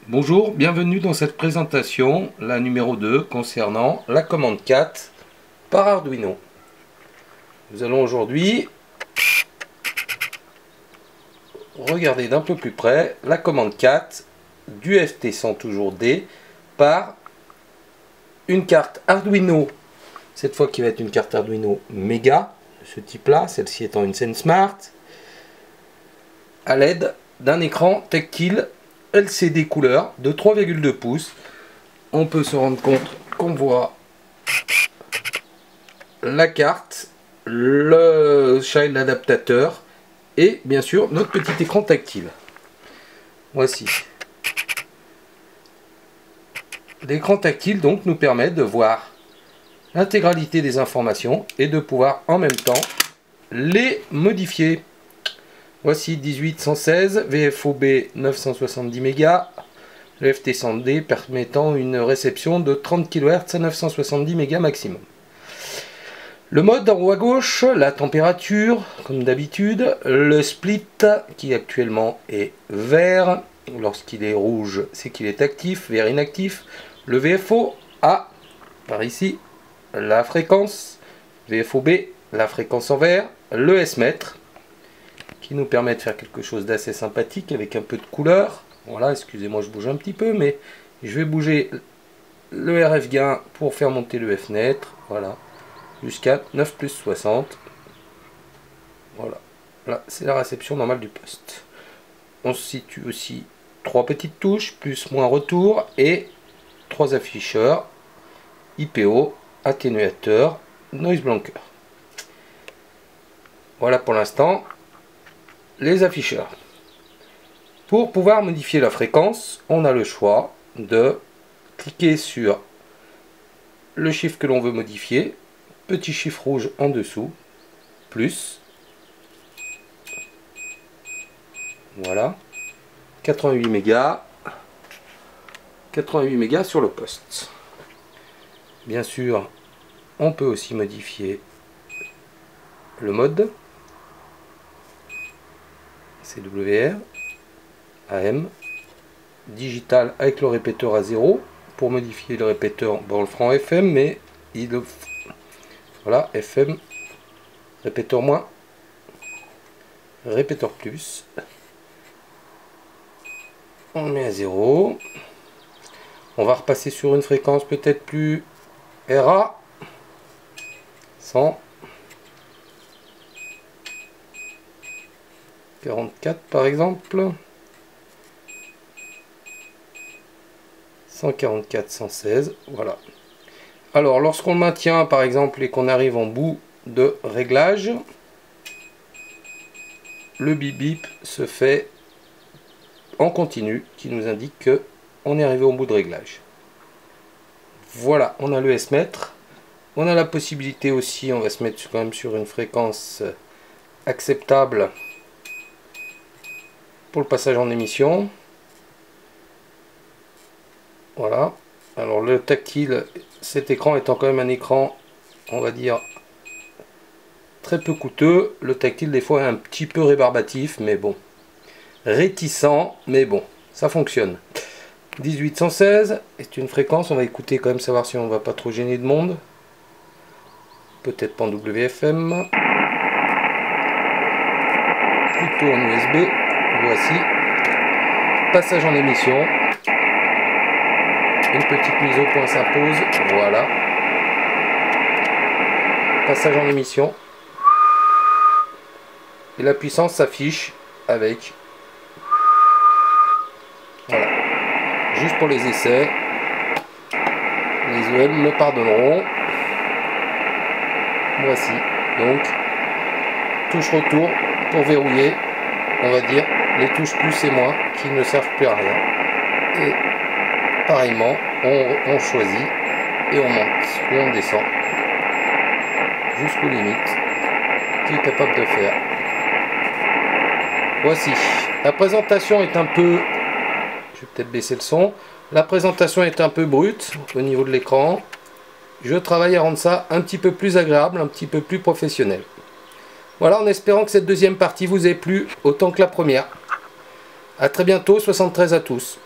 Bonjour, bienvenue dans cette présentation, la numéro 2, concernant la commande 4 par Arduino. Nous allons aujourd'hui regarder d'un peu plus près la commande 4 du FT100 toujours D par une carte Arduino, cette fois qui va être une carte Arduino Mega, de ce type là, celle-ci étant une SenSmart, à l'aide d'un écran tactile LCD couleur de 3,2 pouces. On peut se rendre compte qu'on voit la carte, le child adaptateur et bien sûr notre petit écran tactile. Voici. L'écran tactile donc nous permet de voir l'intégralité des informations et de pouvoir en même temps les modifier. Voici 18116, VFOB 970 mégas, le FT100D permettant une réception de 30 kHz à 970 mégas maximum. Le mode en haut à gauche, la température, comme d'habitude, le split qui actuellement est vert, lorsqu'il est rouge c'est qu'il est actif, vert inactif, le VFO A, par ici, la fréquence, VFOB, la fréquence en vert, le S-mètre, qui nous permet de faire quelque chose d'assez sympathique avec un peu de couleur. Voilà, excusez-moi, je bouge un petit peu, mais je vais bouger le RF gain pour faire monter le F-net, voilà, jusqu'à 9 plus 60. Voilà, là c'est la réception normale du poste. On se situe aussi 3 petites touches, plus moins retour, et 3 afficheurs, IPO, atténuateur, noise blanker. Voilà pour l'instant les afficheurs. Pour pouvoir modifier la fréquence, on a le choix de cliquer sur le chiffre que l'on veut modifier, petit chiffre rouge en dessous, plus, voilà, 88 mégas, 88 mégas sur le poste. Bien sûr, on peut aussi modifier le mode, CWR, AM, digital avec le répéteur à 0. Pour modifier le répéteur, bon, on le fera en FM, mais voilà, FM, répéteur moins, répéteur plus. On le met à 0. On va repasser sur une fréquence peut-être plus RA, 100. 44 par exemple, 144, 116, voilà. Alors lorsqu'on le maintient par exemple et qu'on arrive en bout de réglage, le bip bip se fait en continu qui nous indique que on est arrivé au bout de réglage. Voilà, on a le S-mètre, on a la possibilité aussi, on va se mettre quand même sur une fréquence acceptable pour le passage en émission. Voilà, alors le tactile, cet écran étant quand même un écran, on va dire, très peu coûteux, le tactile des fois est un petit peu rébarbatif, mais bon, réticent, mais bon, ça fonctionne. 18116 est une fréquence, on va écouter quand même, savoir si on va pas trop gêner de monde, peut-être pas en WFM, plutôt en USB. Voici, passage en émission, une petite mise au point s'impose, voilà, passage en émission, et la puissance s'affiche avec, voilà, juste pour les essais, les OM me pardonneront. Voici, donc, touche retour pour verrouiller, on va dire, les touches plus et moins qui ne servent plus à rien. Et pareillement, on choisit et on monte ou on descend jusqu'aux limites qu'il est capable de faire. Voici. La présentation est un peu... Je vais peut-être baisser le son. La présentation est un peu brute au niveau de l'écran. Je travaille à rendre ça un petit peu plus agréable, un petit peu plus professionnel. Voilà, en espérant que cette deuxième partie vous ait plu autant que la première. A très bientôt, 73 à tous.